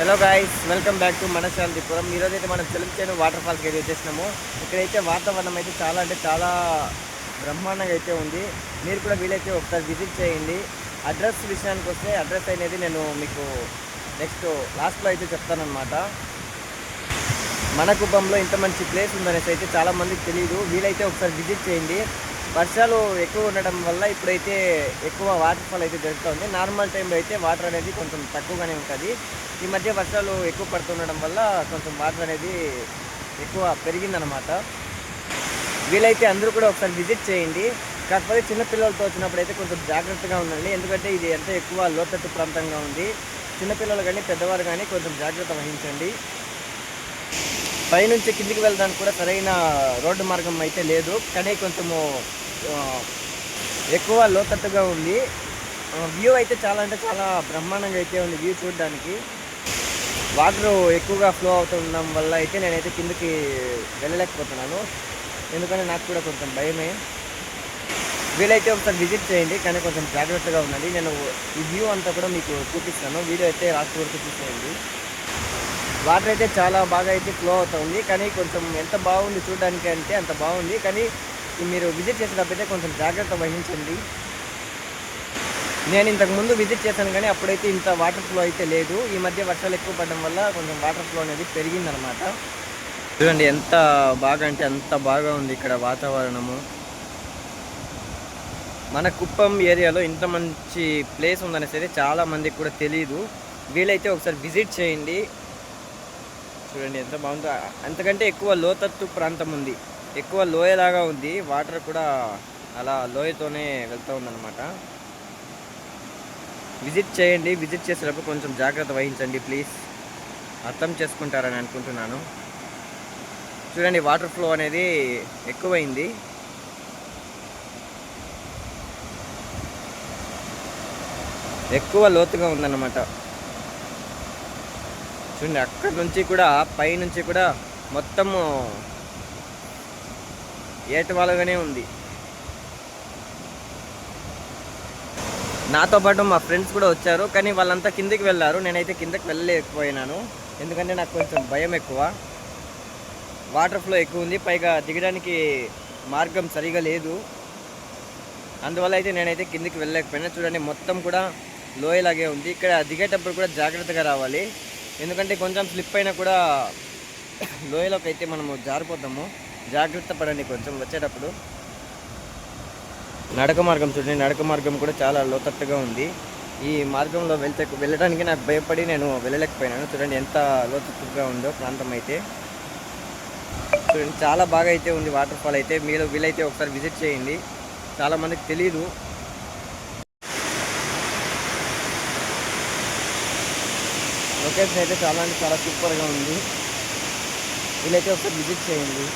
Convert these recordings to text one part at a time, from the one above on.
Hello guys, welcome back to Manashantipuram. ఈరోజు అయితే మనం చెలించేను వాటర్ ఫాల్స్కి అయితే వచ్చేసినాము. ఇక్కడైతే వాతావరణం అయితే చాలా బ్రహ్మాండంగా అయితే ఉంది. మీరు కూడా వీలైతే ఒకసారి విజిట్ చేయండి. అడ్రస్ విషయానికి వస్తే అడ్రస్ అనేది నేను మీకు నెక్స్ట్ లాస్ట్లో అయితే చెప్తానమాట. మన కుప్పంలో ఇంత మంచి ప్లేస్ ఉందనేసి అయితే చాలామందికి తెలియదు. వీలైతే ఒకసారి విజిట్ చేయండి. వర్షాలు ఎక్కువ ఉండడం వల్ల ఇప్పుడైతే ఎక్కువ వాటర్ ఫాల్ అయితే జరుగుతుంది. నార్మల్ టైంలో అయితే వాటర్ అనేది కొంచెం తక్కువగానే ఉంటుంది. ఈ మధ్య వర్షాలు ఎక్కువ పడుతుండడం వల్ల కొంచెం వాటర్ అనేది ఎక్కువ పెరిగిందనమాట. వీలైతే అందరూ కూడా ఒకసారి విజిట్ చేయండి. కాకపోతే చిన్నపిల్లలతో వచ్చినప్పుడు అయితే కొంచెం జాగ్రత్తగా ఉండండి. ఎందుకంటే ఇది ఎంత ఎక్కువ లోతట్టు ప్రాంతంగా ఉంది. చిన్నపిల్లలు కానీ పెద్దవారు కానీ కొంచెం జాగ్రత్త వహించండి. పైనుంచి కిందికి వెళ్ళడానికి కూడా సరైన రోడ్డు మార్గం అయితే లేదు, కానీ కొంచెము ఎక్కువ లోతట్టుగా ఉంది. వ్యూ అయితే చాలా బ్రహ్మాండంగా అయితే ఉంది. వ్యూ చూడడానికి వాటర్ ఎక్కువగా ఫ్లో అవుతుండడం వల్ల అయితే నేనైతే కిందకి వెళ్ళలేకపోతున్నాను. ఎందుకంటే నాకు కూడా కొంచెం భయమే. వీలైతే ఒకసారి విజిట్ చేయండి, కానీ కొంచెం జాగ్రత్తగా ఉండండి. నేను ఈ వ్యూ అంతా కూడా మీకు చూపిస్తాను. వీడియో అయితే లాస్ట్ వరకు చూసేయండి. వాటర్ అయితే చాలా బాగా అయితే ఫ్లో అవుతుంది, కానీ కొంచెం ఎంత బాగుంది చూడడానికి అంటే అంత బాగుంది. కానీ మీరు విజిట్ చేసేటప్పుడైతే కొంచెం జాగ్రత్త వహించండి. నేను ఇంతకుముందు విజిట్ చేశాను, కానీ అప్పుడైతే ఇంత వాటర్ ఫ్లో అయితే లేదు. ఈ మధ్య వర్షాలు ఎక్కువ పడడం వల్ల కొంచెం వాటర్ ఫ్లో అనేది పెరిగిందనమాట. చూడండి ఎంత బాగా అంటే అంత బాగా ఉంది ఇక్కడ వాతావరణము. మన కుప్పం ఏరియాలో ఇంత మంచి ప్లేస్ ఉందనేసి అయితే చాలామందికి కూడా తెలియదు. వీలైతే ఒకసారి విజిట్ చేయండి. చూడండి ఎంత బాగుందో. అంతకంటే ఎక్కువ లోతట్టు ప్రాంతం ఉంది, ఎక్కువ లోయలాగా ఉంది. వాటర్ కూడా అలా లోయతోనే వెళ్తూ ఉందన్నమాట. విజిట్ చేయండి. విజిట్ చేసేటప్పుడు కొంచెం జాగ్రత్త వహించండి ప్లీజ్. అర్థం చేసుకుంటారని అనుకుంటున్నాను. చూడండి వాటర్ ఫ్లో అనేది ఎక్కువైంది. ఎక్కువ లోతుగా ఉందన్నమాట. చూడండి అక్కడి నుంచి కూడా పై నుంచి కూడా మొత్తము ఏటవాలుగానే ఉంది. నాతో పాటు మా ఫ్రెండ్స్ కూడా వచ్చారు, కానీ వాళ్ళంతా కిందకి వెళ్ళారు. నేనైతే కిందకి వెళ్ళలేకపోయినాను, ఎందుకంటే నాకు కొంచెం భయం ఎక్కువ. వాటర్ ఫ్లో ఎక్కువ ఉంది, పైగా దిగడానికి మార్గం సరిగా లేదు. అందువల్ల అయితే నేనైతే కిందకి వెళ్ళలేకపోయినా. చూడండి మొత్తం కూడా లోయలాగే ఉంది. ఇక్కడ దిగేటప్పుడు కూడా జాగ్రత్తగా రావాలి, ఎందుకంటే కొంచెం స్లిప్ అయినా కూడా లోయలోకి అయితే మనము జారిపోతాము. జాగ్రత్త పడండి కొంచెం వచ్చేటప్పుడు. నడక మార్గం చూడండి, నడక మార్గం కూడా చాలా లోతట్టుగా ఉంది. ఈ మార్గంలో వెళ్ళడానికి నాకు భయపడి నేను వెళ్ళలేకపోయినాను. చూడండి ఎంత లోతట్టుగా ఉందో ప్రాంతం అయితే. చూడండి చాలా బాగా అయితే ఉంది వాటర్ ఫాల్ అయితే. మీరు వీలైతే ఒకసారి విజిట్ చేయండి. చాలామందికి తెలీదు. లొకేషన్ అయితే చాలా సూపర్గా ఉంది. వీలైతే ఒకసారి విజిట్ చేయండి.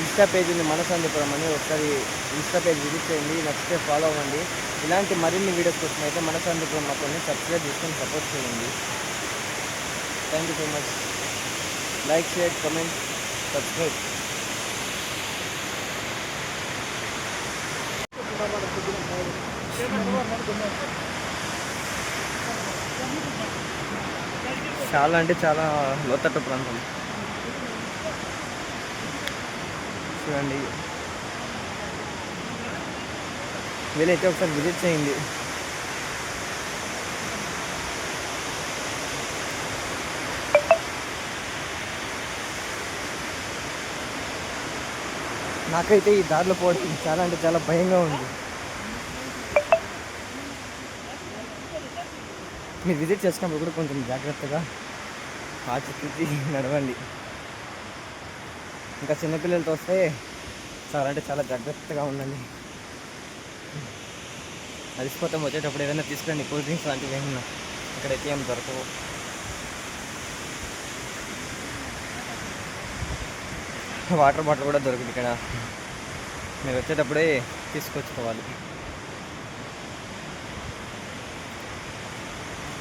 ఇన్స్టా పేజ్ ఉంది మనశాంతిపురం అని, ఒకసారి ఇన్స్టా పేజ్ విజిట్ చేయండి. నచ్చితే ఫాలో అవ్వండి. ఇలాంటి మరిన్ని వీడియోస్ కోసం అయితే మనశాంతిపురం అకౌంట్ని సబ్స్క్రైబ్ చేసుకొని సపోర్ట్ చేయండి. Thank you so much. Like, share, comment, subscribe. చాలా లోతట్టు ప్రాంతం. చూడండి వీలైతే ఒకసారి విజిట్ చేయండి. నాకైతే ఈ దారిలో పోవడం చాలా భయంగా ఉంది. మీరు విజిట్ చేసినప్పుడు కూడా కొంచెం జాగ్రత్తగా ఆచితూచి నడవండి. ఇంకా చిన్నపిల్లలతో వస్తే చాలా జాగ్రత్తగా ఉండండి. అలసిపోతాం. వచ్చేటప్పుడు ఏదైనా తీసుకురండి, కూల్ డ్రింక్స్ లాంటివి ఏమన్నా. ఇక్కడైతే ఏం దొరకవు. వాటర్ బాటిల్ కూడా దొరుకుతుంది ఇక్కడ. మీరు వచ్చేటప్పుడే తీసుకొచ్చుకోవాలి.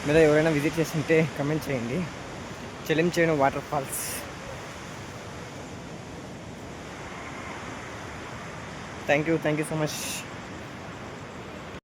మీరు ఎవరైనా విజిట్ చేస్తుంటే కమెంట్ చేయండి. చెలించేను water falls. Thank you so much.